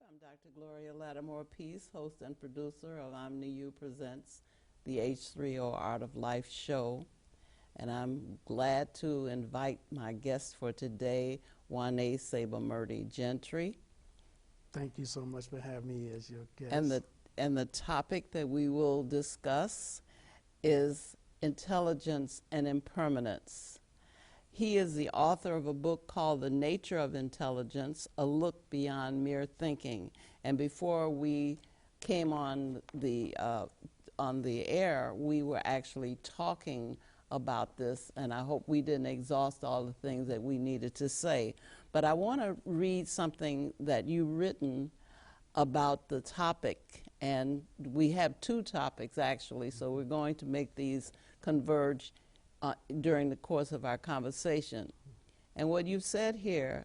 I'm Dr. Gloria L, host and producer of OmniU Presents the H3O Art of Life show. And I'm glad to invite my guest for today, Wayne Sebamurti Gentry. Thank you so much for having me as your guest. And the topic that we will discuss is intelligence and impermanence. He is the author of a book called The Nature of Intelligence, A Look Beyond Mere Thinking. And before we came on the air, we were actually talking about this, and I hope we didn't exhaust all the things that we needed to say. But I want to read something that you've written about the topic, and we have two topics actually, so we're going to make these converge during the course of our conversation. And what you've said here,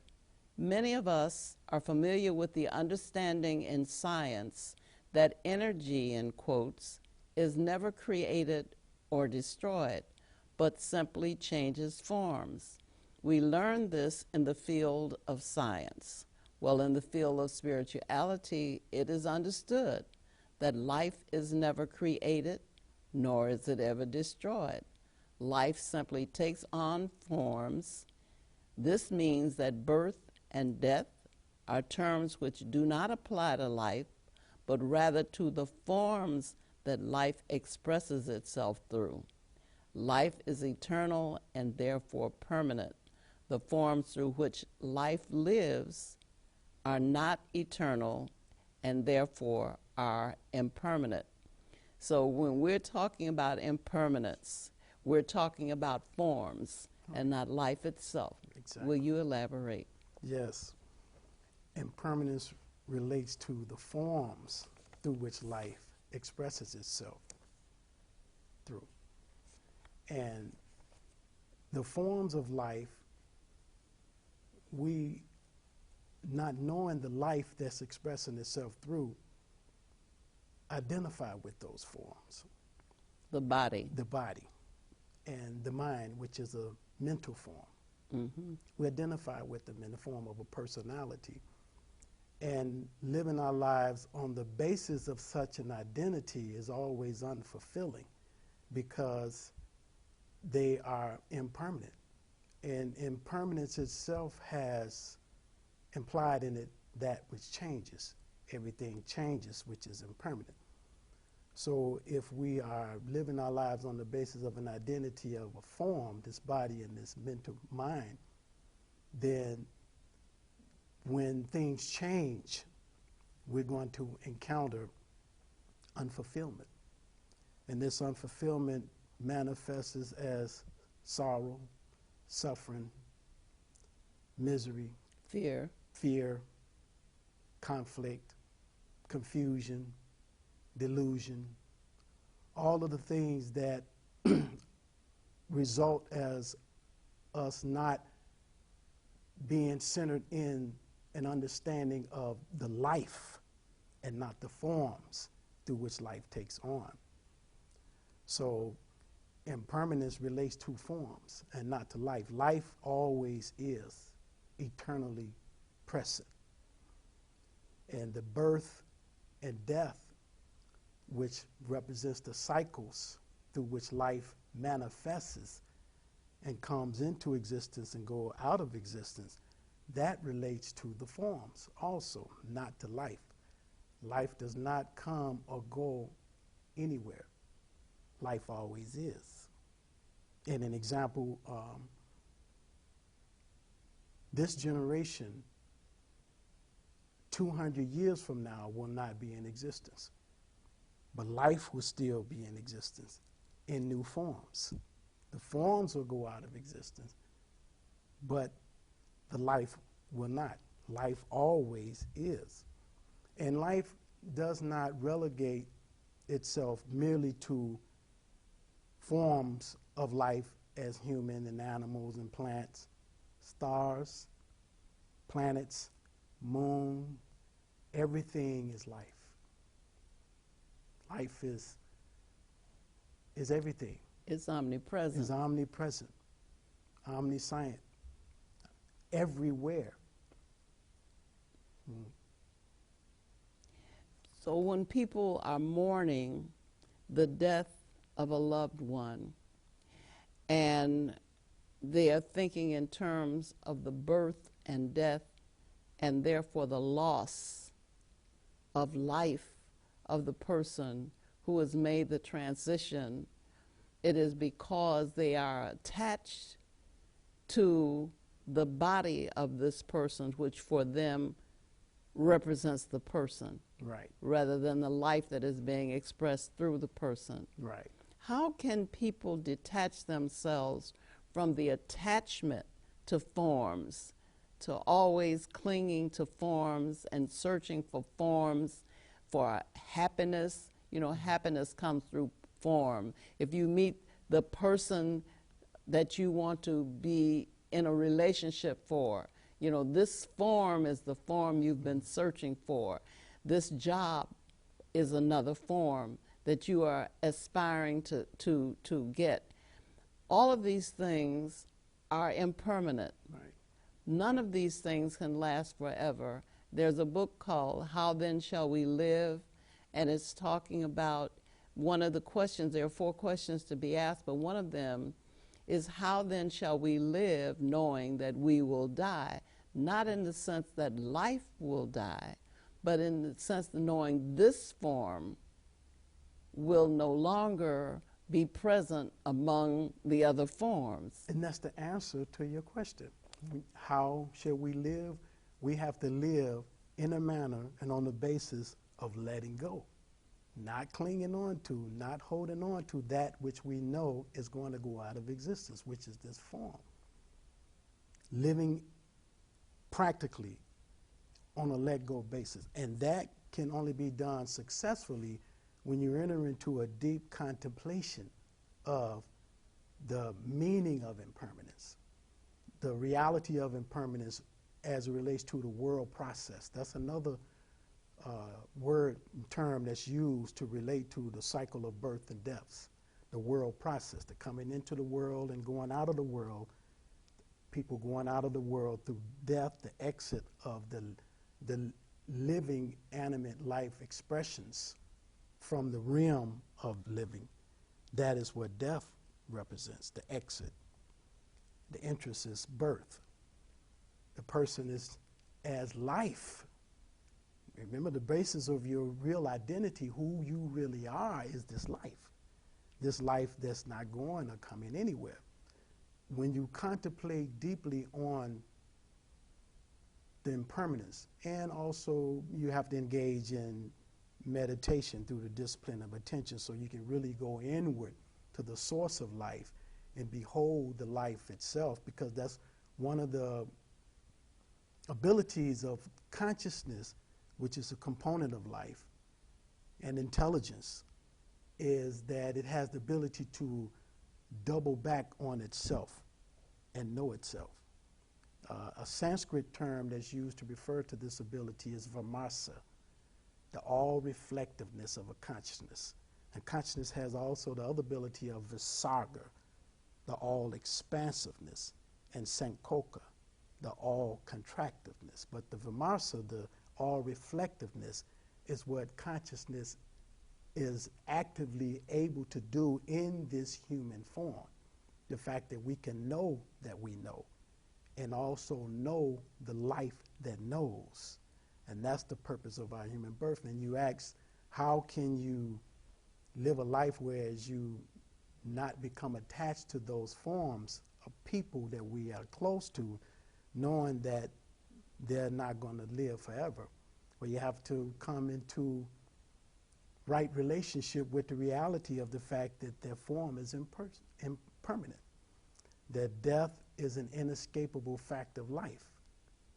many of us are familiar with the understanding in science that energy, in quotes, is never created or destroyed, but simply changes forms. We learn this in the field of science. Well, in the field of spirituality, it is understood that life is never created, nor is it ever destroyed. Life simply takes on forms. This means that birth and death are terms which do not apply to life, but rather to the forms that life expresses itself through. Life is eternal and therefore permanent. The forms through which life lives are not eternal and therefore are impermanent. So when we're talking about impermanence, we're talking about forms and not life itself. Exactly. Will you elaborate? Yes. Impermanence relates to the forms through which life expresses itself through. And the forms of life, we, not knowing the life that's expressing itself through, identify with those forms. The body. The body. And the mind, which is a mental form. Mm-hmm. We identify with them in the form of a personality. And living our lives on the basis of such an identity is always unfulfilling because they are impermanent. And impermanence itself has implied in it that which changes. Everything changes, which is impermanent. So if we are living our lives on the basis of an identity of a form, this body and this mental mind, then when things change, we're going to encounter unfulfillment. And this unfulfillment manifests as sorrow, suffering, misery, fear, conflict, confusion, delusion, all of the things that result as us not being centered in an understanding of the life and not the forms through which life takes on. So impermanence relates to forms and not to life. Life always is eternally present. And the birth and death, which represents the cycles through which life manifests and comes into existence and go out of existence, that relates to the forms also, not to life. Life does not come or go anywhere. Life always is. And an example, this generation, 200 years from now, will not be in existence. But life will still be in existence in new forms. The forms will go out of existence, but the life will not. Life always is. And life does not relegate itself merely to forms of life as human and animals and plants, stars, planets, moon, everything is life. Life is everything. It's omnipresent. It's omnipresent, omniscient, everywhere. So when people are mourning the death of a loved one, and they are thinking in terms of the birth and death, and therefore the loss of life of the person who has made the transition, it is because they are attached to the body of this person, which for them represents the person, Right. rather than the life that is being expressed through the person. Right. How can people detach themselves from the attachment to forms, to always clinging to forms and searching for forms for happiness? You know, happiness comes through form. If you meet the person that you want to be in a relationship for, you know, this form is the form you've been searching for. This job is another form that you are aspiring to get. All of these things are impermanent. Right. None of these things can last forever. There's a book called How Then Shall We Live, and it's talking about one of the questions. There are 4 questions to be asked, but one of them is, how then shall we live knowing that we will die? Not in the sense that life will die, but in the sense of knowing this form will no longer be present among the other forms. And that's the answer to your question. How shall we live? We have to live in a manner and on the basis of letting go, not clinging on to, not holding on to that which we know is going to go out of existence, which is this form. Living practically on a let-go basis. And that can only be done successfully when you enter into a deep contemplation of the meaning of impermanence, the reality of impermanence as it relates to the world process. That's another word and term that's used to relate to the cycle of birth and deaths, the world process, the coming into the world and going out of the world, people going out of the world through death, the exit of the living, animate life expressions from the realm of living. That is what death represents, the exit. The interest is birth. The person is as life. Remember, the basis of your real identity, who you really are, is this life that's not going or coming anywhere. When you contemplate deeply on the impermanence, and also you have to engage in meditation through the discipline of attention so you can really go inward to the source of life and behold the life itself, because that's one of the abilities of consciousness, which is a component of life, and intelligence, is that it has the ability to double back on itself and know itself. A Sanskrit term that's used to refer to this ability is vimarsa, the all-reflectiveness of a consciousness. And consciousness has also the other ability of visarga, the all-expansiveness, and sankoka, the all-contractiveness. But the vimarsa, the all-reflectiveness, is what consciousness is actively able to do in this human form. The fact that we can know that we know, and also know the life that knows. And that's the purpose of our human birth. And you ask, how can you live a life whereas you not become attached to those forms of people that we are close to, knowing that they're not going to live forever? Well, you have to come into right relationship with the reality of the fact that their form is impermanent, that death is an inescapable fact of life,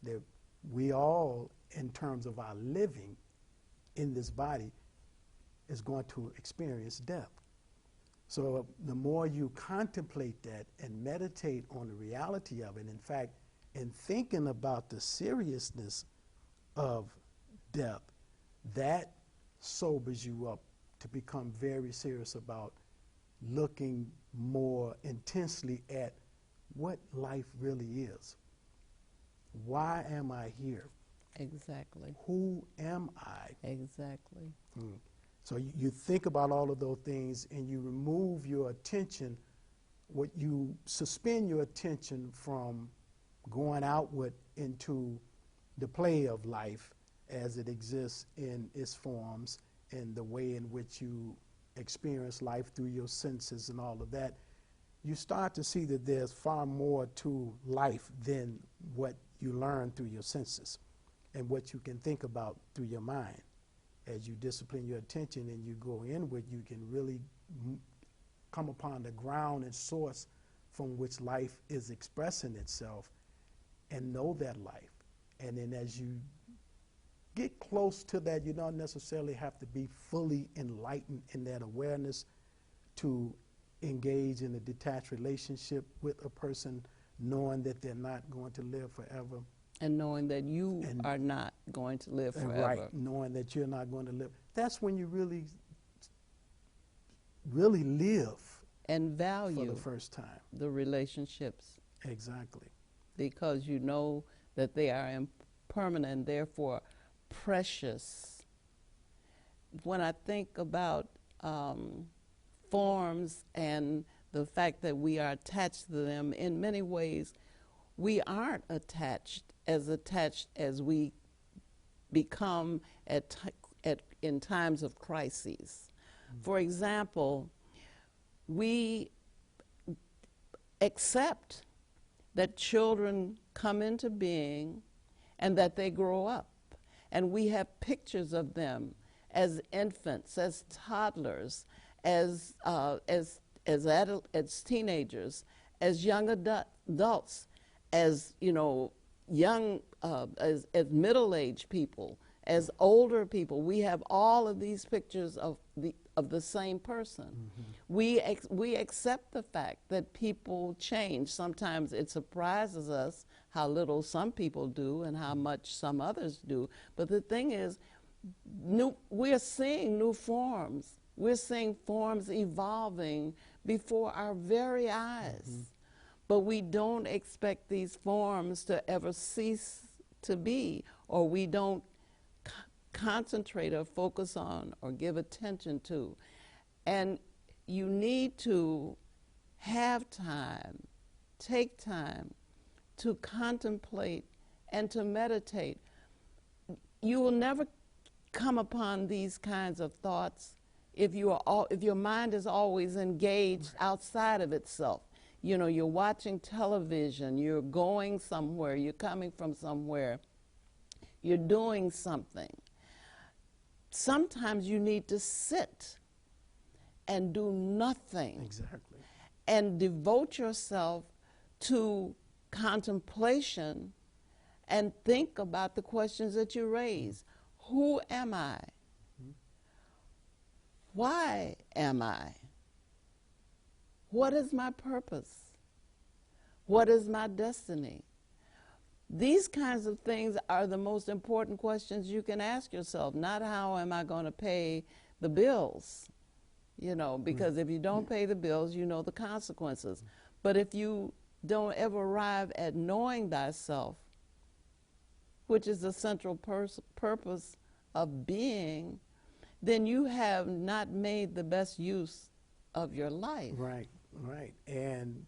that we all, in terms of our living in this body, is going to experience death. So the more you contemplate that and meditate on the reality of it, in fact, in thinking about the seriousness of death, that sobers you up to become very serious about looking more intensely at what life really is. Why am I here? Exactly. Who am I? Exactly. So you think about all of those things and you remove your attention, what you suspend your attention from going outward into the play of life as it exists in its forms and the way in which you experience life through your senses and all of that. You start to see that there's far more to life than what you learn through your senses and what you can think about through your mind. As you discipline your attention and you go inward, you can really come upon the ground and source from which life is expressing itself and know that life. And then as you get close to that, you don't necessarily have to be fully enlightened in that awareness to engage in a detached relationship with a person, knowing that they're not going to live forever. And knowing that you are not going to live forever. Right, knowing that you're not going to live. That's when you really live and value for the first time the relationships. Exactly. Because you know that they are impermanent and therefore precious. When I think about forms and the fact that we are attached to them, in many ways we aren't attached as we become in times of crises. For example, we accept that children come into being and that they grow up. And we have pictures of them as infants, as toddlers, as teenagers, as young adults, as young, as middle-aged people, as older people. We have all of these pictures of the same person. Mm-hmm. We accept the fact that people change. Sometimes it surprises us how little some people do and how much some others do. But the thing is, we're seeing new forms. We're seeing forms evolving before our very eyes. Mm-hmm. But we don't expect these forms to ever cease to be, or we don't concentrate or focus on or give attention to. And you need to have time, take time to contemplate and to meditate. You will never come upon these kinds of thoughts if your mind is always engaged outside of itself. You're watching television, you're going somewhere, you're coming from somewhere, you're doing something. Sometimes you need to sit and do nothing. Exactly. And devote yourself to contemplation and think about the questions that you raise. Who am I? Mm-hmm. Why am I? What is my purpose? What is my destiny? These kinds of things are the most important questions you can ask yourself, not how am I going to pay the bills, because if you don't pay the bills, you know the consequences. But if you don't ever arrive at knowing thyself, which is the central purpose of being, then you have not made the best use of your life. Right, right. And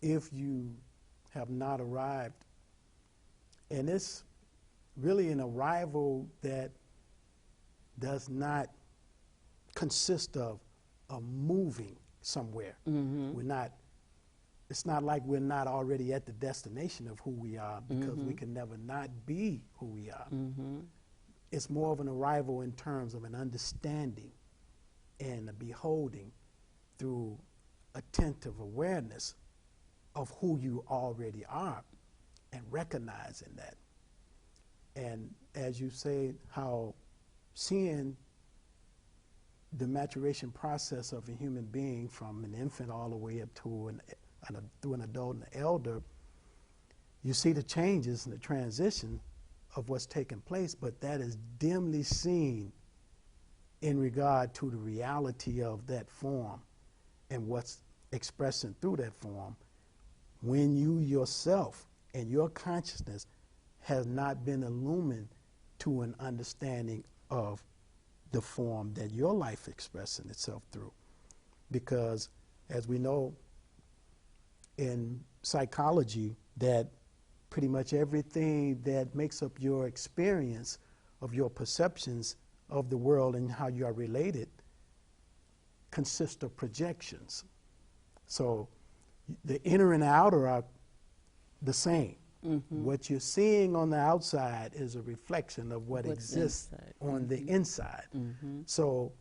if you have not arrived, and it's really an arrival that does not consist of moving somewhere. Mm-hmm. It's not like we're not already at the destination of who we are, because mm-hmm. we can never not be who we are. Mm-hmm. It's more of an arrival in terms of an understanding and a beholding through attentive awareness of who you already are and recognizing that. And as you say, how seeing the maturation process of a human being from an infant all the way up to through an adult and an elder, you see the changes and the transition of what's taking place, but that is dimly seen in regard to the reality of that form and what's expressing through that form when you yourself and your consciousness has not been illumined to an understanding of the form that your life expressing itself through. Because as we know in psychology, that pretty much everything that makes up your experience of your perceptions of the world and how you are related consists of projections. So the inner and the outer are the same. Mm-hmm. What you're seeing on the outside is a reflection of what exists on the inside. Mm-hmm. So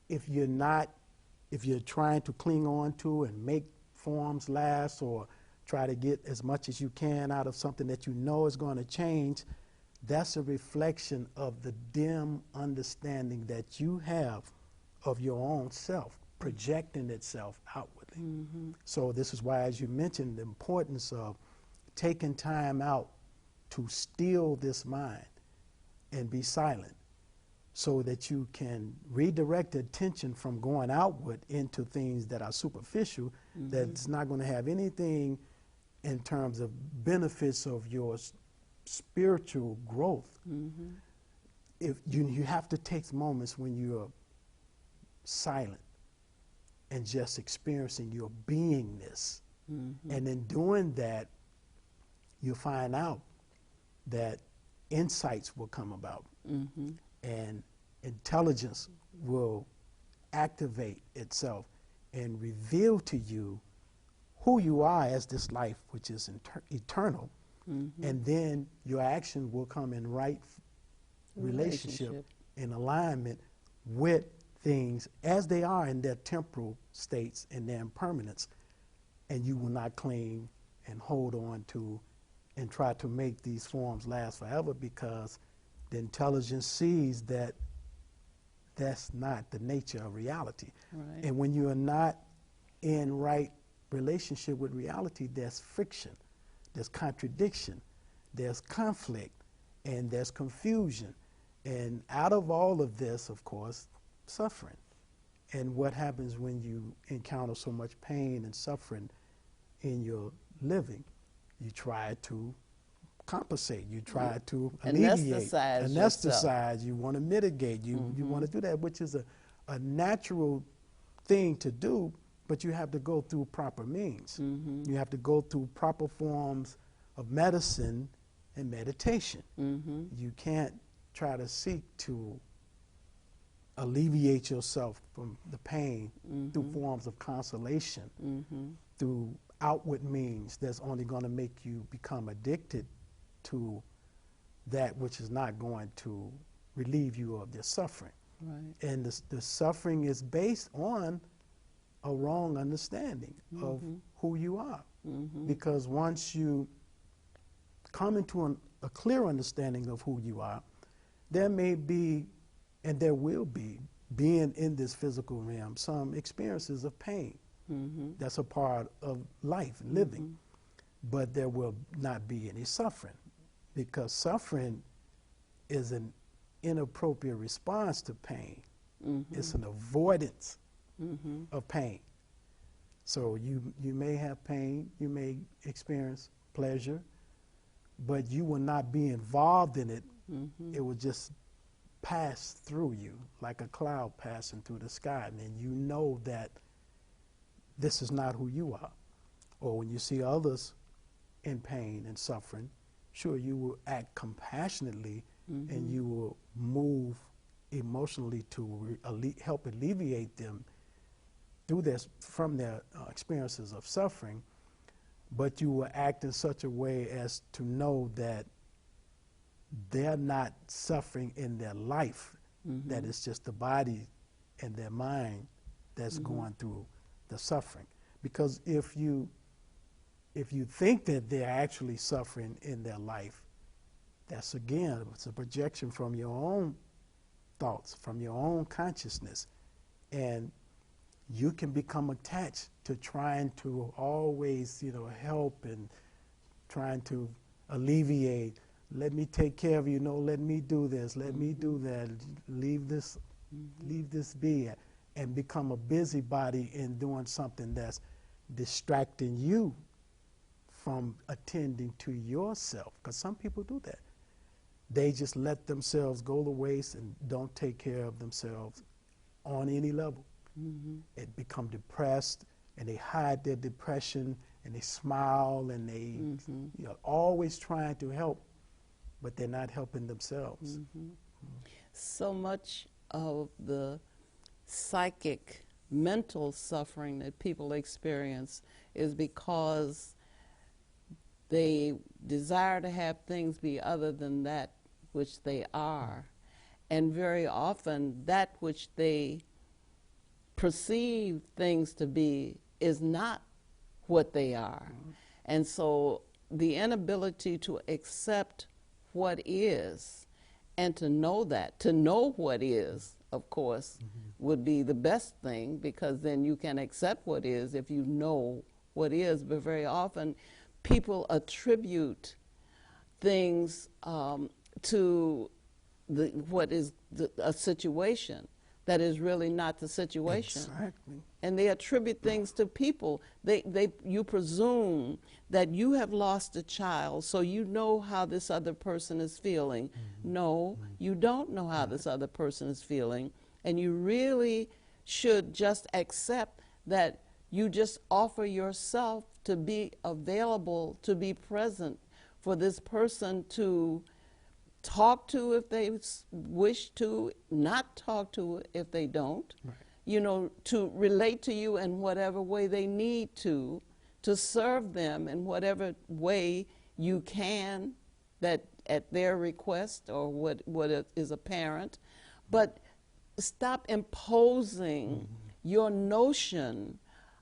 if you're trying to cling on to and make forms last, or try to get as much as you can out of something that you know is going to change, that's a reflection of the dim understanding that you have of your own self, projecting itself outwardly. Mm-hmm. So this is why, as you mentioned, the importance of taking time out to still this mind and be silent, so that you can redirect attention from going outward into things that are superficial, mm-hmm. that's not going to have anything in terms of benefits of your spiritual growth. Mm-hmm. If you have to take moments when you're silent and just experiencing your beingness. Mm-hmm. And in doing that, you'll find out that insights will come about. Mm-hmm. And intelligence will activate itself and reveal to you who you are as this life, which is eternal. Mm-hmm. And then your action will come in right relationship, in alignment with things as they are in their temporal states and their impermanence. And you will not cling and hold on to and try to make these forms last forever, because the intelligence sees that that's not the nature of reality. Right. And when you are not in right relationship with reality, there's friction, there's contradiction, there's conflict, and there's confusion. And out of all of this, of course, suffering. And what happens when you encounter so much pain and suffering in your living? You try to compensate, you try to alleviate, anesthetize, you want to mitigate, you want to do that, which is a natural thing to do, but you have to go through proper means. Mm-hmm. You have to go through proper forms of medicine and meditation. Mm-hmm. You can't try to seek to alleviate yourself from the pain through forms of consolation, through outward means that's only going to make you become addicted to that which is not going to relieve you of your suffering. Right. And the suffering is based on a wrong understanding of who you are. Because once you come into a clear understanding of who you are, there may be, and there will be, being in this physical realm, some experiences of pain. That's a part of life and living. But there will not be any suffering, because suffering is an inappropriate response to pain. It's an avoidance of pain. So you may have pain, you may experience pleasure, but you will not be involved in it. It will just pass through you like a cloud passing through the sky, and then you know that this is not who you are. Or when you see others in pain and suffering, sure, you will act compassionately, and you will move emotionally to help alleviate them through this, from their experiences of suffering, but you will act in such a way as to know that they're not suffering in their life, that it's just the body and their mind that's going through the suffering. Because if you think that they're actually suffering in their life, that's, again, it's a projection from your own thoughts, from your own consciousness. And you can become attached to trying to always, help and trying to alleviate. Let me take care of you. No, let me do this. Let me do that. Leave this be. And become a busybody in doing something that's distracting you from attending to yourself, because some people do that. They just let themselves go to waste and don't take care of themselves on any level. Mm-hmm. It become depressed, and they hide their depression, and they smile, and they always trying to help, but they're not helping themselves. Mm-hmm. So much of the psychic, mental suffering that people experience is because they desire to have things be other than that which they are. And very often that which they perceive things to be is not what they are. And so the inability to accept what is and to know what is, of course, would be the best thing, because then you can accept what is if you know what is. But very often people attribute things to what is a situation that is really not the situation. Exactly. And they attribute things to people. You presume that you have lost a child, so you know how this other person is feeling. No, you don't know how this other person is feeling. And you really should just accept that you just offer yourself to be available, to be present for this person to talk to if they wish to, not talk to if they don't, you know, to relate to you in whatever way they need to serve them in whatever way you can, that at their request or what is apparent. But stop imposing your notion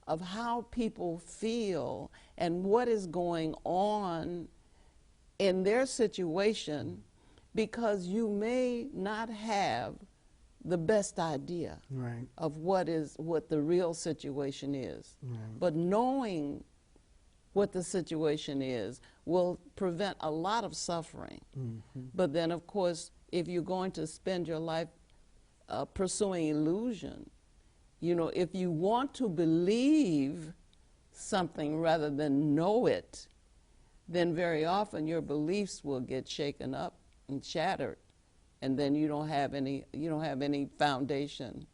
of how people feel and what is going on in their situation, because you may not have the best idea of what the real situation is. But knowing what the situation is will prevent a lot of suffering. But then, of course, if you're going to spend your life pursuing illusion, you know, if you want to believe something rather than know it, then very often your beliefs will get shaken up and shattered, and then you don't have any foundation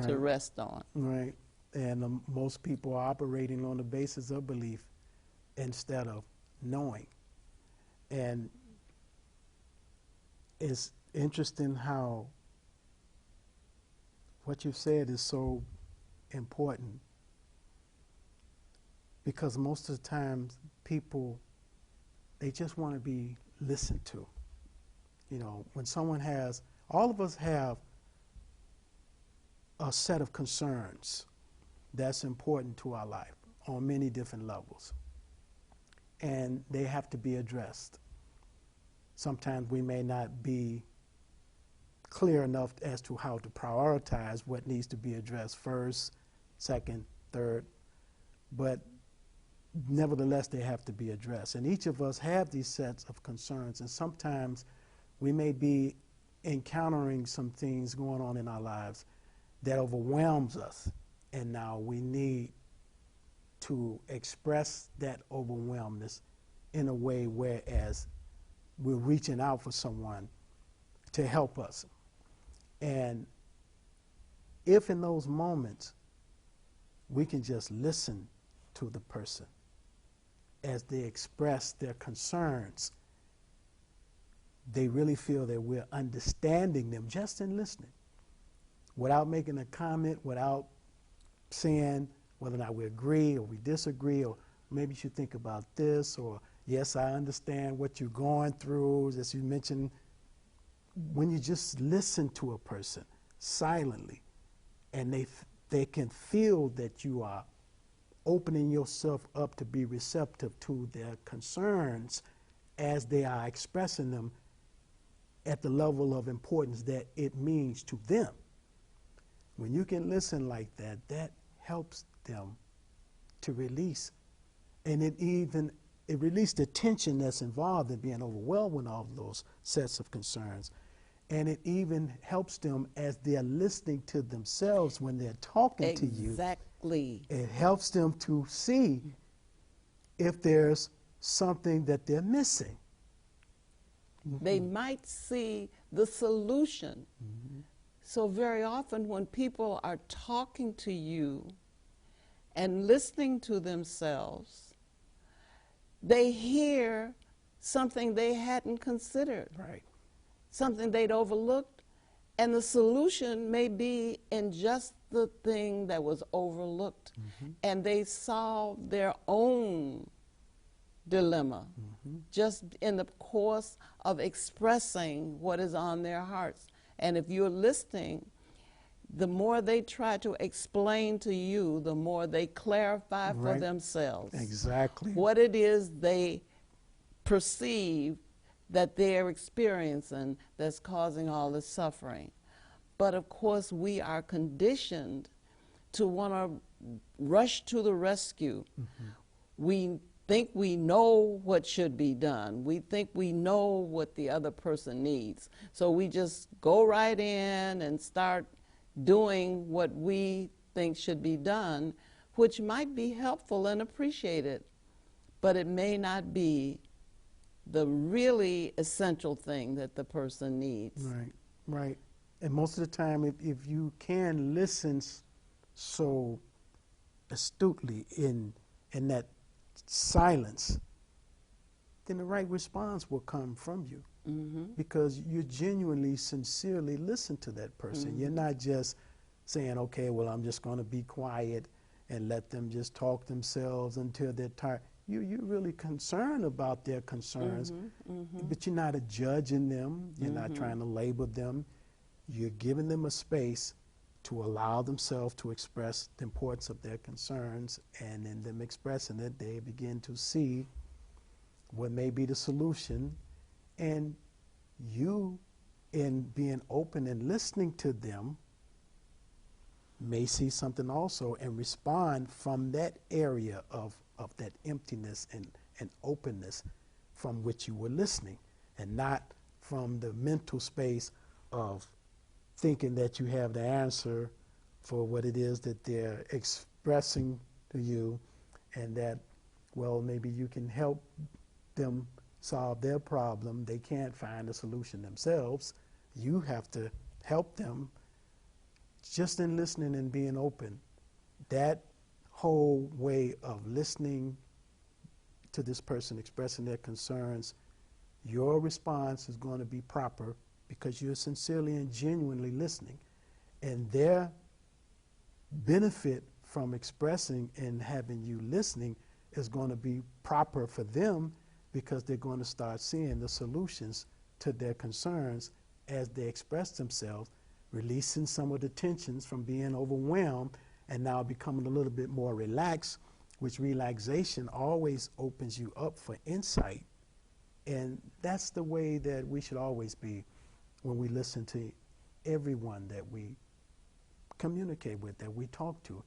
to rest on. Right. And most people are operating on the basis of belief instead of knowing. And it's interesting how what you've said is so important, because most of the times people, they just want to be listened to. You know, when someone has, all of us have a set of concerns that's important to our life on many different levels, and they have to be addressed. Sometimes we may not be clear enough as to how to prioritize what needs to be addressed first, second, third, but nevertheless they have to be addressed. And each of us have these sets of concerns, and sometimes we may be encountering some things going on in our lives that overwhelms us, and now we need to express that overwhelmness in a way whereas we're reaching out for someone to help us. And if in those moments we can just listen to the person as they express their concerns, they really feel that we're understanding them just in listening, without making a comment, without saying whether or not we agree or we disagree, or maybe you should think about this, or yes, I understand what you're going through, as you mentioned. When you just listen to a person silently, and they can feel that you are opening yourself up to be receptive to their concerns as they are expressing them at the level of importance that it means to them. When you can listen like that, that helps them to release. And it releases the tension that's involved in being overwhelmed with all of those sets of concerns. And it even helps them as they're listening to themselves when they're talking to you. Exactly. It helps them to see if there's something that they're missing. They might see the solution. So very often when people are talking to you and listening to themselves, they hear something they hadn't considered, Right. something they'd overlooked, and the solution may be in just the thing that was overlooked, and they solve their own dilemma just in the course of expressing what is on their hearts. And if you're listening, the more they try to explain to you, the more they clarify for Right. themselves Exactly. what it is they perceive that they're experiencing that's causing all this suffering. But of course, we are conditioned to want to rush to the rescue. We think we know what should be done. We think we know what the other person needs. So we just go right in and start doing what we think should be done, which might be helpful and appreciated, but it may not be the really essential thing that the person needs. Right, right. And most of the time, if you can listen so astutely in that silence, then the right response will come from you. Because you genuinely, sincerely listen to that person. You're not just saying, okay, well, I'm just going to be quiet and let them just talk themselves until they're tired. You're really concerned about their concerns, but you're not judging them. You're not trying to label them. You're giving them a space to allow themselves to express the importance of their concerns, and in them expressing it, they begin to see what may be the solution. And you, in being open and listening to them, may see something also and respond from that area of that emptiness and openness from which you were listening, and not from the mental space of thinking that you have the answer for what it is that they're expressing to you, and that, well, maybe you can help them solve their problem. They can't find a solution themselves. You have to help them. Just in listening and being open, that whole way of listening to this person expressing their concerns, your response is going to be proper because you're sincerely and genuinely listening. And their benefit from expressing and having you listening is going to be proper for them, because they're going to start seeing the solutions to their concerns as they express themselves, releasing some of the tensions from being overwhelmed and now becoming a little bit more relaxed, which relaxation always opens you up for insight. And that's the way that we should always be when we listen to everyone that we communicate with, that we talk to,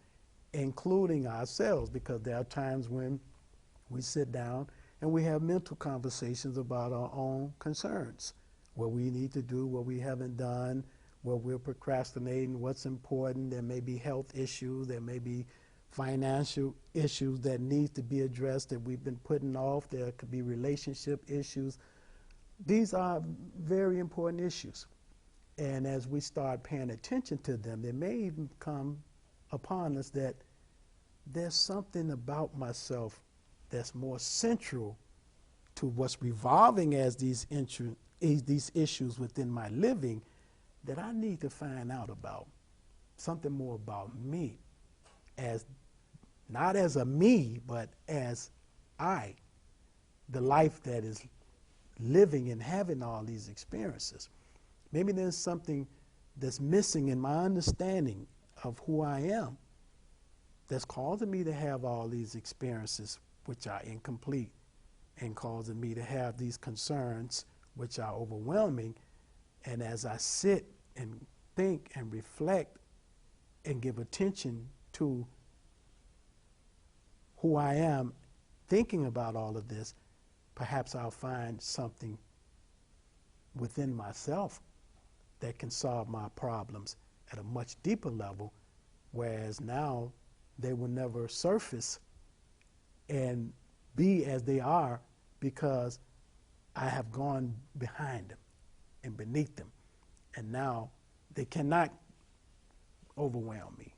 including ourselves, because there are times when we sit down and we have mental conversations about our own concerns, what we need to do, what we haven't done, what we're procrastinating, what's important. There may be health issues, there may be financial issues that need to be addressed that we've been putting off. There could be relationship issues. These are very important issues. And as we start paying attention to them, they may even come upon us that there's something about myself that's more central to what's revolving as these issues within my living that I need to find out about. Something more about me, as not as a me, but as I, the life that is living and having all these experiences. Maybe there's something that's missing in my understanding of who I am that's causing me to have all these experiences which are incomplete, and causing me to have these concerns which are overwhelming. And as I sit and think and reflect and give attention to who I am, thinking about all of this, perhaps I'll find something within myself that can solve my problems at a much deeper level, whereas now they will never surface. And be as they are because I have gone behind them and beneath them. And now they cannot overwhelm me.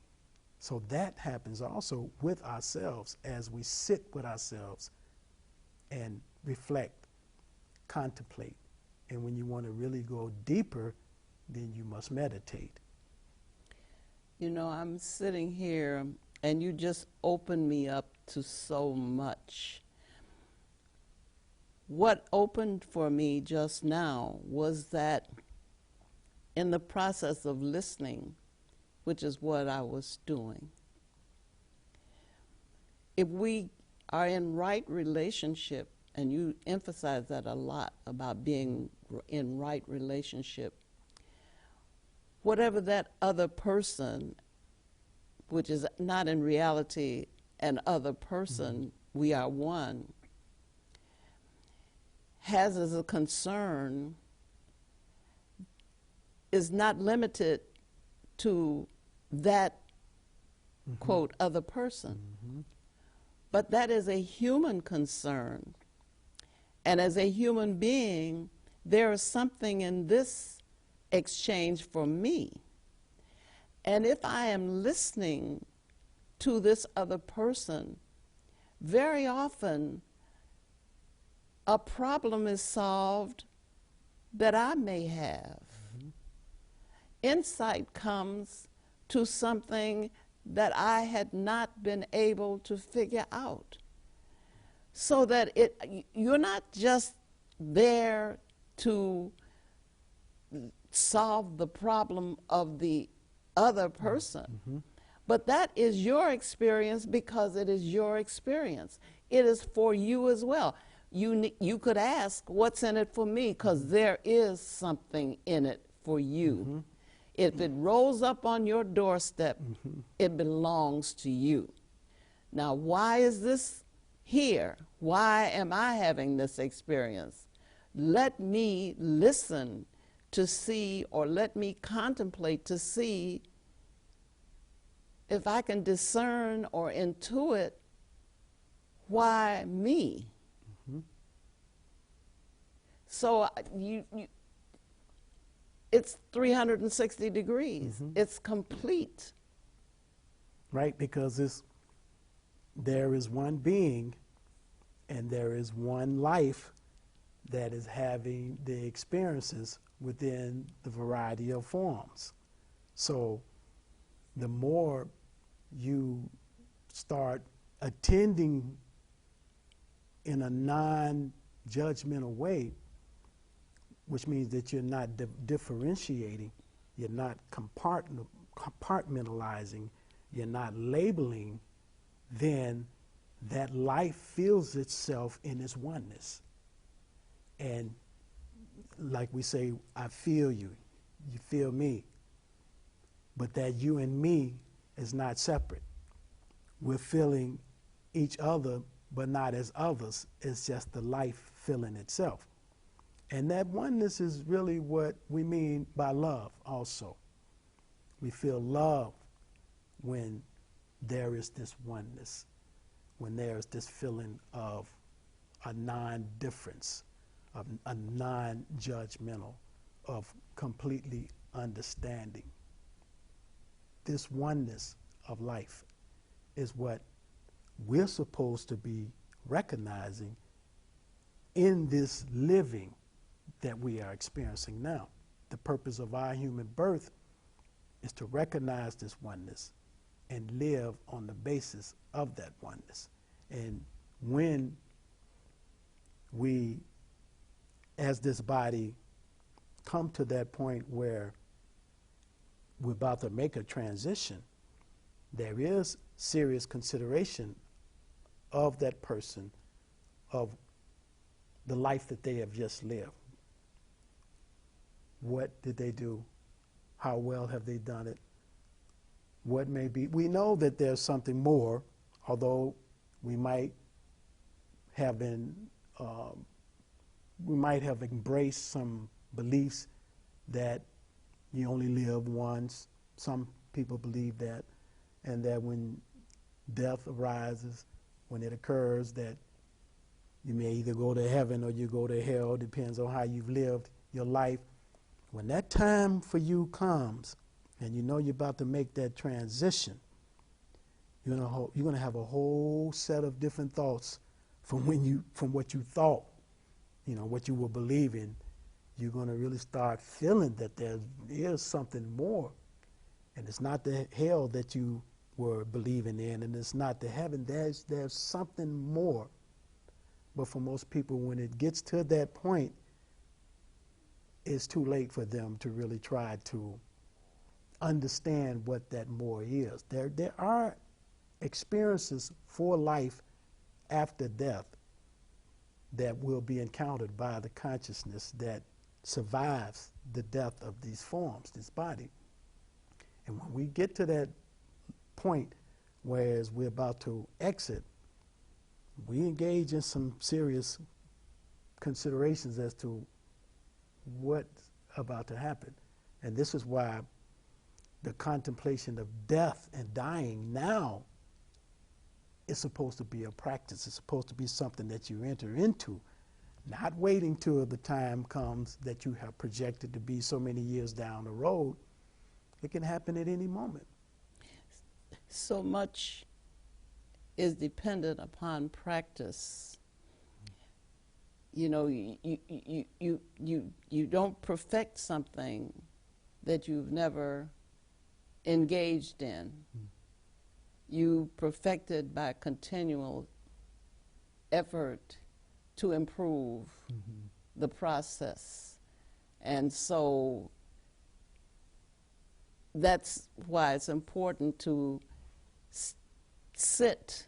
So that happens also with ourselves as we sit with ourselves and reflect, contemplate. And when you want to really go deeper, then you must meditate. You know, I'm sitting here and you just opened me up to so much. What opened for me just now was that in the process of listening, which is what I was doing, if we are in right relationship, and you emphasize that a lot about being in right relationship, whatever that other person, which is not in reality an other person, we are one, has as a concern is not limited to that, quote, other person. But that is a human concern. And as a human being, there is something in this exchange for me. And if I am listening to this other person, very often a problem is solved that I may have. Insight comes to something that I had not been able to figure out. So that you're not just there to solve the problem of the other person, but that is your experience because it is your experience. It is for you as well. You could ask, what's in it for me? Because there is something in it for you. If it rolls up on your doorstep, it belongs to you. Now, why is this here? Why am I having this experience? Let me listen to see, or let me contemplate to see if I can discern or intuit why me. So it's 360 degrees. It's complete. Right, because there is one being and there is one life that is having the experiences within the variety of forms. So the more you start attending in a non-judgmental way, which means that you're not differentiating, you're not compartmentalizing, you're not labeling, then that life feels itself in its oneness. And like we say, I feel you, you feel me. But that you and me is not separate. We're feeling each other, but not as others. It's just the life feeling itself. And that oneness is really what we mean by love also. We feel love when there is this oneness, when there is this feeling of a non-difference, of a non-judgmental, of completely understanding. This oneness of life is what we're supposed to be recognizing in this living that we are experiencing now. The purpose of our human birth is to recognize this oneness and live on the basis of that oneness. And when we, as this body, come to that point where we're about to make a transition, there is serious consideration of that person, of the life that they have just lived. What did they do? How well have they done it? What may be? We know that there's something more, although we might have been, we might have embraced some beliefs that you only live once. Some people believe that, and that when death arises, when it occurs, that You may either go to heaven or you go to hell, depends on how you've lived your life. When that time for you comes and you know you're about to make that transition, you're going to have a whole set of different thoughts from what you thought, what you were believing. You're going to really start feeling that there is something more. And it's not the hell that you were believing in, and it's not the heaven. There's something more. But for most people, when it gets to that point, it's too late for them to really try to understand what that more is. There are experiences for life after death that will be encountered by the consciousness that survives the death of these forms, this body. And when we get to that point, whereas we're about to exit, we engage in some serious considerations as to what's about to happen. And this is why the contemplation of death and dying now is supposed to be a practice. It's supposed to be something that you enter into, not waiting till the time comes that you have projected to be so many years down the road. It can happen at any moment. So much is dependent upon practice. You know, you don't perfect something that you've never engaged in. You perfect it by continual effort to improve the process. And so that's why it's important to sit,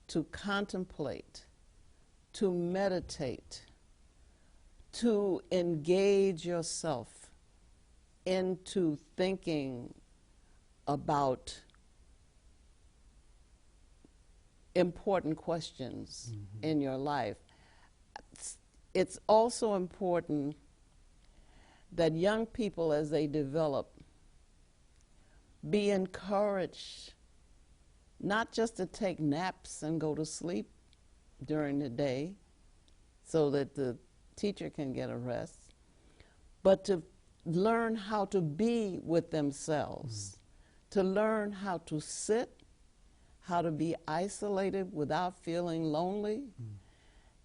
to contemplate, to meditate, to engage yourself into thinking about important questions in your life. It's also important that young people, as they develop, be encouraged not just to take naps and go to sleep during the day so that the teacher can get a rest, but to learn how to be with themselves, to learn how to sit, how to be isolated without feeling lonely,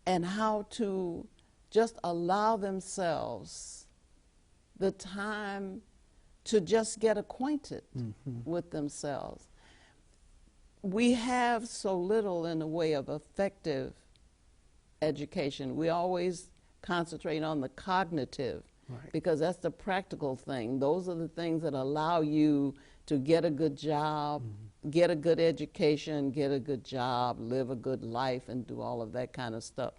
and how to just allow themselves the time to just get acquainted with themselves. We have so little in the way of effective education. We always concentrate on the cognitive, because that's the practical thing. Those are the things that allow you to get a good job, get a good education, get a good job, live a good life, and do all of that kind of stuff.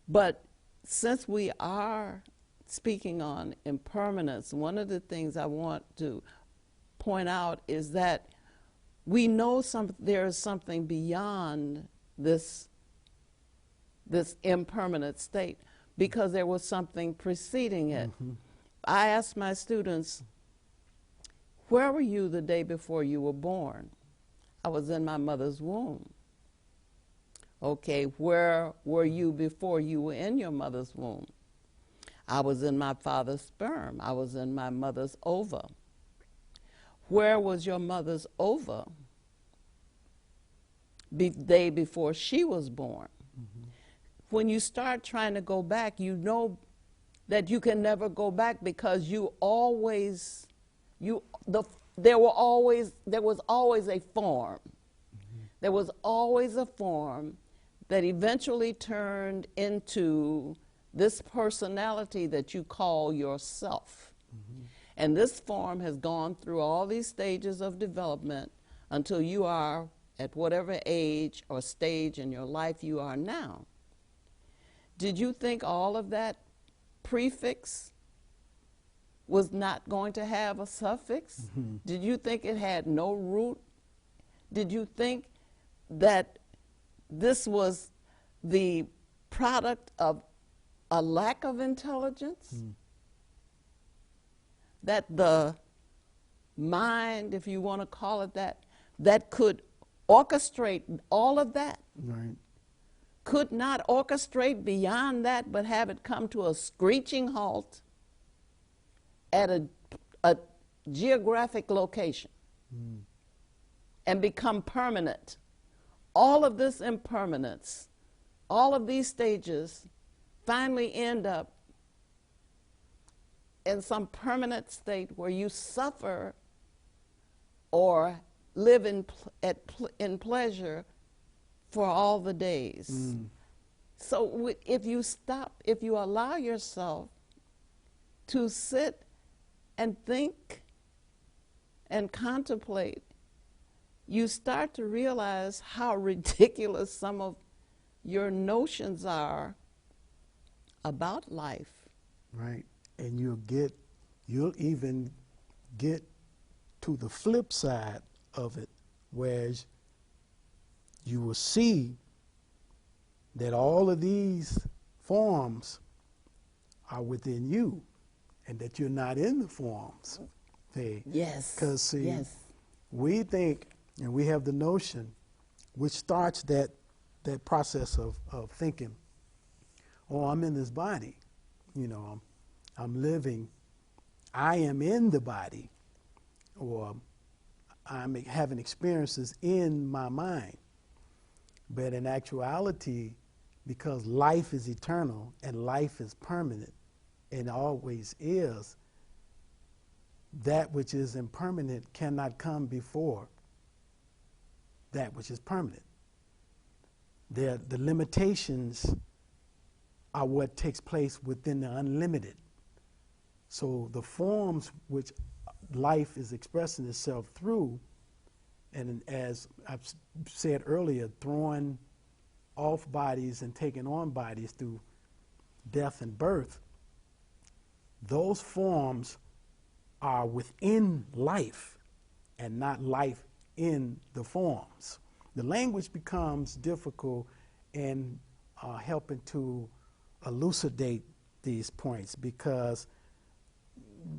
But since we are speaking on impermanence, one of the things I want to point out is that we know there is something beyond this impermanent state, because there was something preceding it. I asked my students, where were you the day before you were born? I was in my mother's womb. Okay, where were you before you were in your mother's womb? I was in my father's sperm. I was in my mother's ova. Where was your mother's ova the day before she was born? When you start trying to go back, you know that you can never go back, because there was always a form. There was always a form that eventually turned into this personality that you call yourself. And this form has gone through all these stages of development until you are at whatever age or stage in your life you are now. Did you think all of that prefix was not going to have a suffix? Did you think it had no root? Did you think that this was the product of a lack of intelligence? That the mind, if you want to call it that, that could orchestrate all of that? could not orchestrate beyond that, but have it come to a screeching halt at a geographic location and become permanent. All of this impermanence, all of these stages finally end up in some permanent state where you suffer or live in pleasure for all the days. So if you allow yourself to sit and think and contemplate, you start to realize how ridiculous some of your notions are about life. Right. And you'll even get to the flip side of it, whereas you will see that all of these forms are within you and that you're not in the forms. Yes. Because, see, yes. we think, and we have the notion, which starts that process of thinking, oh, I'm in this body, you know, I'm living, I am in the body, or I'm having experiences in my mind. But in actuality, because life is eternal and life is permanent and always is, that which is impermanent cannot come before that which is permanent. The limitations are what takes place within the unlimited. So the forms which life is expressing itself through, and as I've said earlier, throwing off bodies and taking on bodies through death and birth, those forms are within life and not life in the forms. The language becomes difficult in helping to elucidate these points, because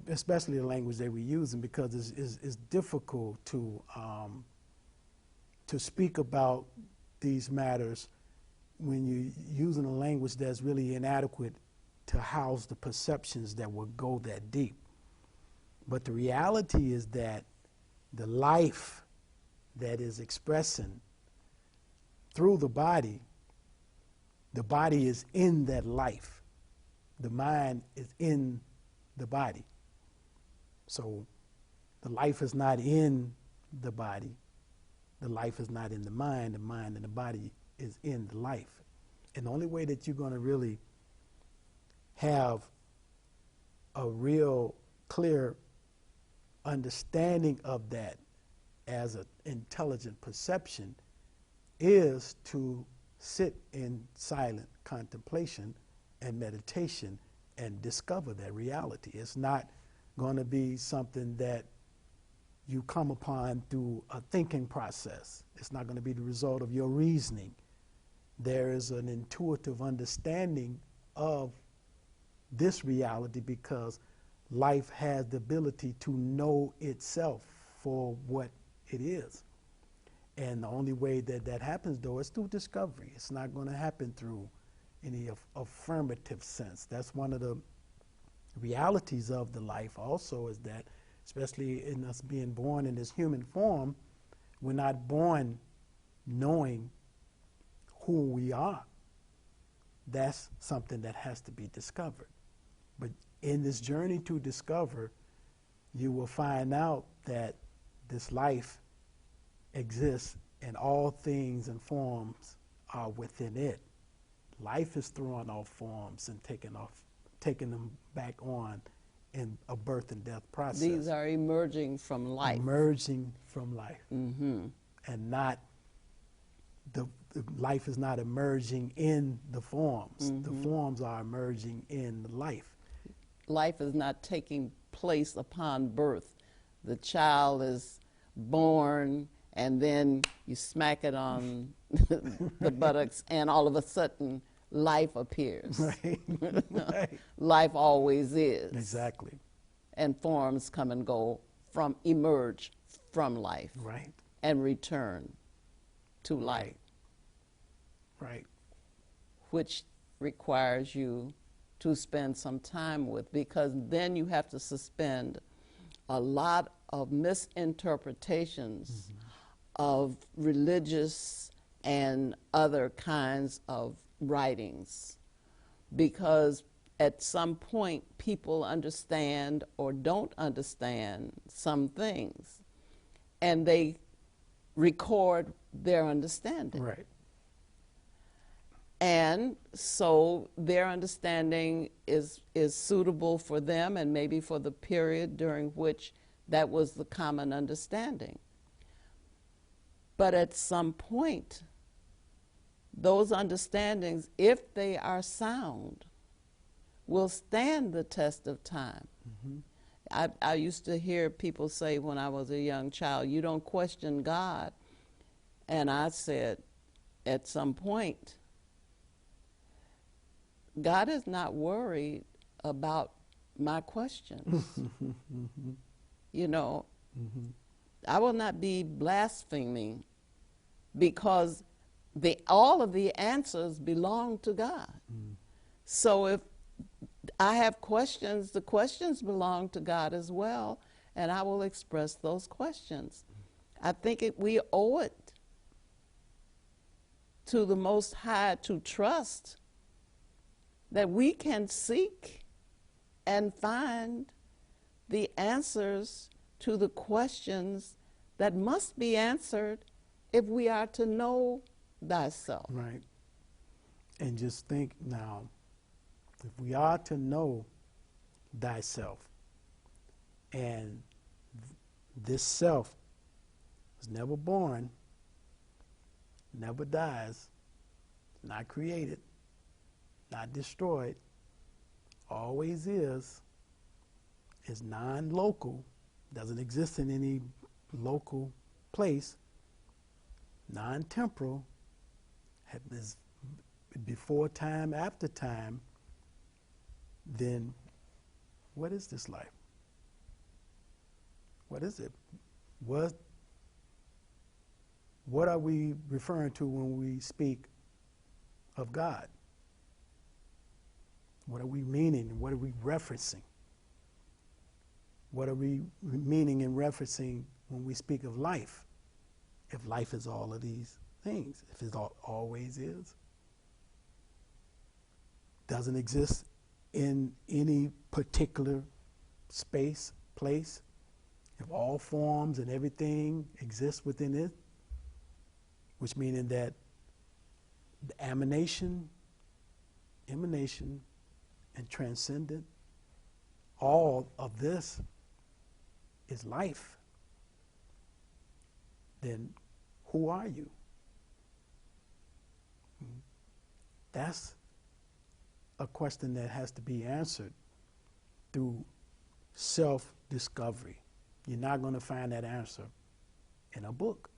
especially the language that we're using, because it's difficult to speak about these matters when you're using a language that's really inadequate to house the perceptions that will go that deep. But the reality is that the life that is expressing through the body is in that life. The mind is in the body. So the life is not in the body. The life is not in the mind and the body is in the life. And the only way that you're going to really have a real clear understanding of that as an intelligent perception is to sit in silent contemplation and meditation and discover that reality. It's not going to be something that you come upon through a thinking process. It's not going to be the result of your reasoning. There is an intuitive understanding of this reality because life has the ability to know itself for what it is. And the only way that that happens, though, is through discovery. It's not going to happen through any affirmative sense. That's one of the realities of the life also, is that, especially in us being born in this human form, we're not born knowing who we are. That's something that has to be discovered. But in this journey to discover, you will find out that this life exists and all things and forms are within it. Life is throwing off forms and taking them back on in a birth and death process. These are emerging from life. Emerging from life. Mm-hmm. And not, the life is not emerging in the forms. Mm-hmm. The forms are emerging in life. Life is not taking place upon birth. The child is born, and then you smack it on the buttocks, and all of a sudden, life appears. Right. Right. Life always is. Exactly. And forms come and go, emerge from life. Right. And return to life. Right. which requires you to spend some time with, because then you have to suspend a lot of misinterpretations of religious and other kinds of writings, because at some point people understand or don't understand some things, and they record their understanding. Right. And so their understanding is suitable for them and maybe for the period during which that was the common understanding. But at some point, those understandings, if they are sound, will stand the test of time. I used to hear people say when I was a young child, you don't question God. And I said, at some point, God is not worried about my questions. You know, I will not be blaspheming, because all of the answers belong to God. So if I have questions, the questions belong to God as well, and I will express those questions. I think we owe it to the Most High to trust that we can seek and find the answers to the questions that must be answered if we are to know thyself. Right. And just think now, if we are to know thyself, and this self was never born, never dies, not created, not destroyed, always is non-local, doesn't exist in any local place, non-temporal, is before time, after time, then what is this life? What is it? What are we referring to when we speak of God? What are we meaning? What are we referencing? What are we meaning and referencing when we speak of life? If life is all of these things, if it always is, doesn't exist in any particular space, place, if all forms and everything exists within it, which meaning that the emanation, and transcendent, all of this is life, then who are you? That's a question that has to be answered through self-discovery. You're not going to find that answer in a book.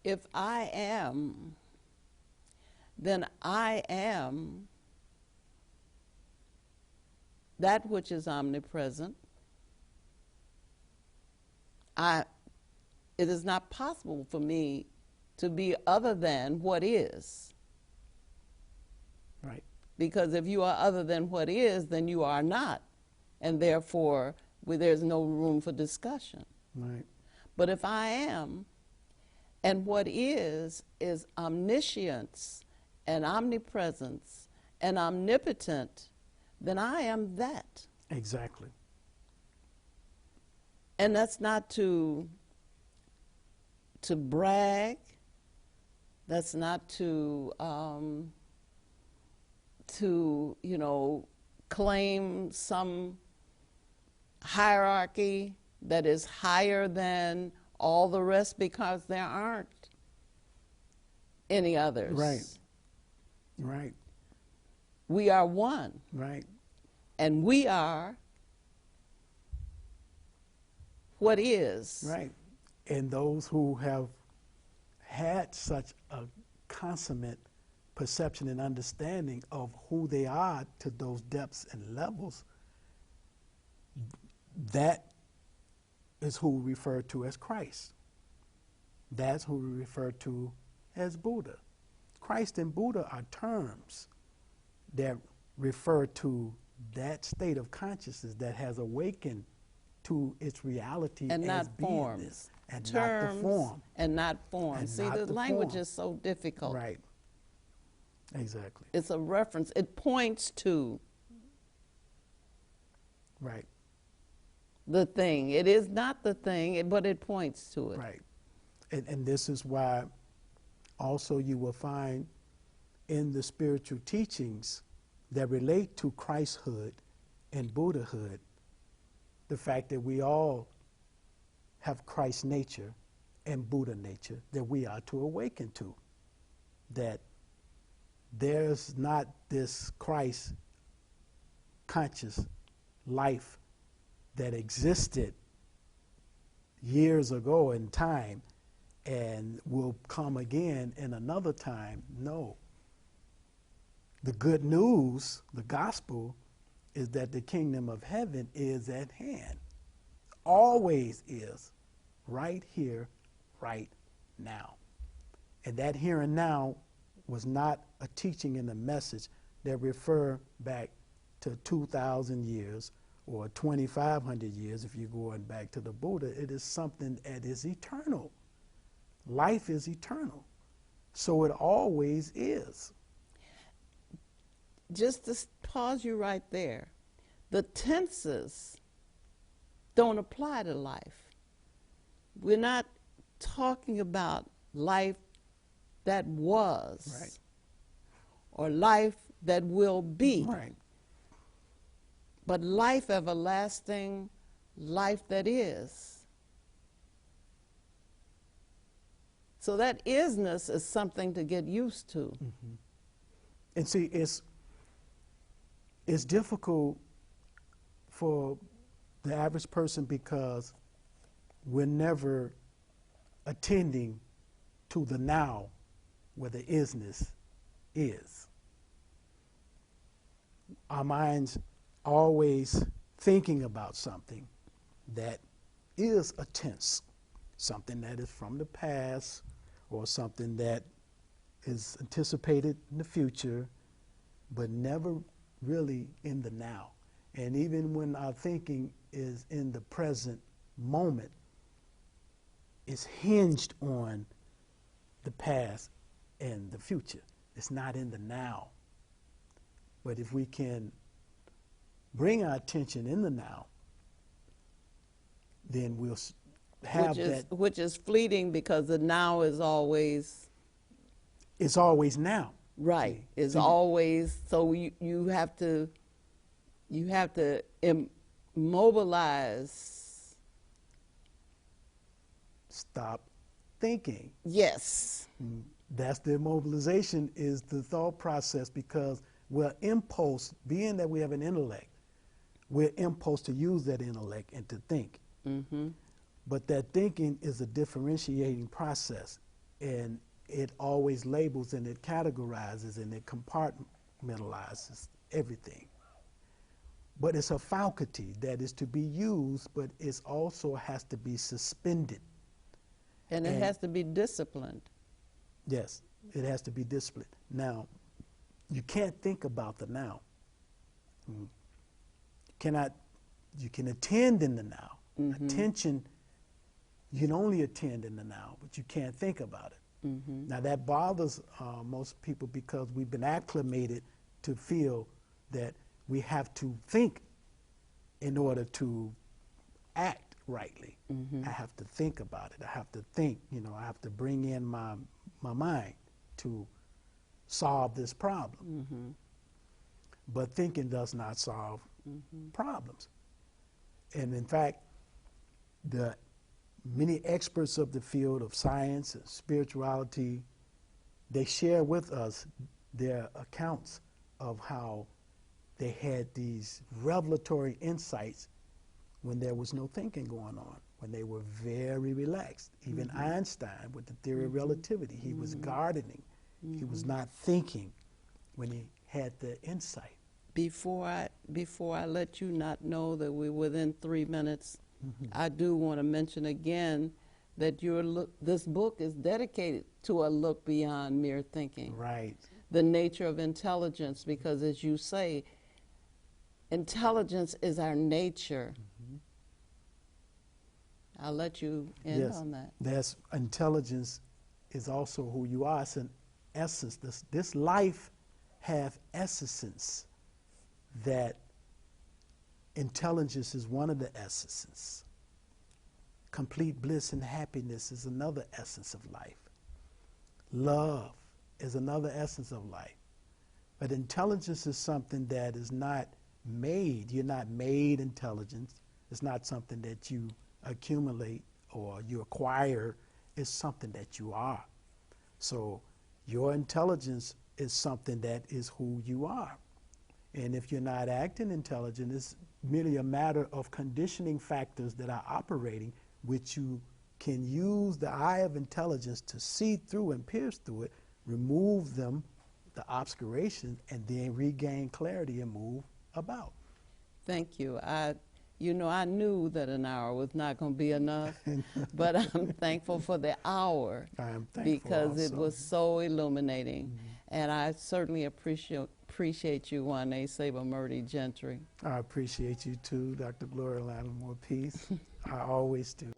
If I am, then I am that which is omnipresent. It is not possible for me to be other than what is. Right. Because if you are other than what is, then you are not. And therefore, there's no room for discussion. Right. But if I am, and what is omniscience and omnipresence and omnipotent, then I am that. Exactly. And that's not to brag. That's not to claim some hierarchy that is higher than all the rest, because there aren't any others. Right. Right. We are one. Right. And we are what is. Right. And those who have had such a consummate perception and understanding of who they are to those depths and levels, that is who we refer to as Christ. That's who we refer to as Buddha. Christ and Buddha are terms that refer to that state of consciousness that has awakened to its reality and as not beingness, forms. and Terms not the form. and not forms. And See, not the the language form. is so difficult. Right. Exactly. It's a reference. It points to Right. the thing. It is not the thing, but it points to it. Right. And this is why also you will find in the spiritual teachings that relate to Christhood and Buddhahood the fact that we all have Christ nature and Buddha nature that we are to awaken to. That there's not this Christ conscious life that existed years ago in time and will come again in another time. No. The good news, the gospel, is that the kingdom of heaven is at hand. Always is. Right here, right now. And that here and now was not a teaching and a message that refer back to 2,000 years or 2,500 years if you're going back to the Buddha. It is something that is eternal. Life is eternal. So it always is. Just to pause you right there, the tenses don't apply to life. We're not talking about life that was, Right, or life that will be, right, but life everlasting, life that is. So that isness is something to get used to. Mm-hmm. And see, it's difficult for the average person because we're never attending to the now where the isness is. Our minds always thinking about something that is a tense, something that is from the past or something that is anticipated in the future, but never really in the now. And even when our thinking is in the present moment, it's hinged on the past and the future. It's not in the now. But if we can bring our attention in the now, then we'll have which is fleeting, because the now is always it's always now. right. See? It's So always, so you have to immobilize. Stop thinking. Yes. That's the immobilization, is the thought process, because we're impulse, being that we have an intellect, we're impulse to use that intellect and to think. Mm-hmm. But that thinking is a differentiating process, and it always labels and it categorizes and it compartmentalizes everything. But it's a faculty that is to be used, but it also has to be suspended. And it has to be disciplined. Yes, it has to be disciplined. Now, you can't think about the now. You can attend in the now. Mm-hmm. Attention, you can only attend in the now, but you can't think about it. Mm-hmm. Now, that bothers most people because we've been acclimated to feel that we have to think in order to act rightly. Mm-hmm. I have to think about it. I have to think, I have to bring in my mind to solve this problem. Mm-hmm. But thinking does not solve Mm-hmm. problems. And in fact, the many experts of the field of science and spirituality, they share with us their accounts of how they had these revelatory insights when there was no thinking going on, when they were very relaxed. Even Mm-hmm. Einstein, with the theory of relativity, he was gardening. He was not thinking when he had the insight. Before I let you not know that we're within 3 minutes, I do want to mention again that this book is dedicated to a look beyond mere thinking. Right. The nature of intelligence, because as you say, intelligence is our nature. Mm-hmm. I'll let you end on that. That's intelligence is also who you are. It's an essence. This life have essence that intelligence is one of the essences. Complete bliss and happiness is another essence of life. Love is another essence of life. But intelligence is something that is not made. You're not made intelligence. It's not something that you accumulate or you acquire. It's something that you are. So your intelligence is something that is who you are. And if you're not acting intelligent, it's merely a matter of conditioning factors that are operating, which you can use the eye of intelligence to see through and pierce through it, remove them, the obscuration, and then regain clarity and move about. Thank you. I knew that an hour was not going to be enough, but I'm thankful for the hour. I am thankful because also. it was so illuminating. Mm-hmm. And I certainly appreciate you, Wayne Sebamurti Gentry. I appreciate you too, Dr. Gloria L. More peace. I always do.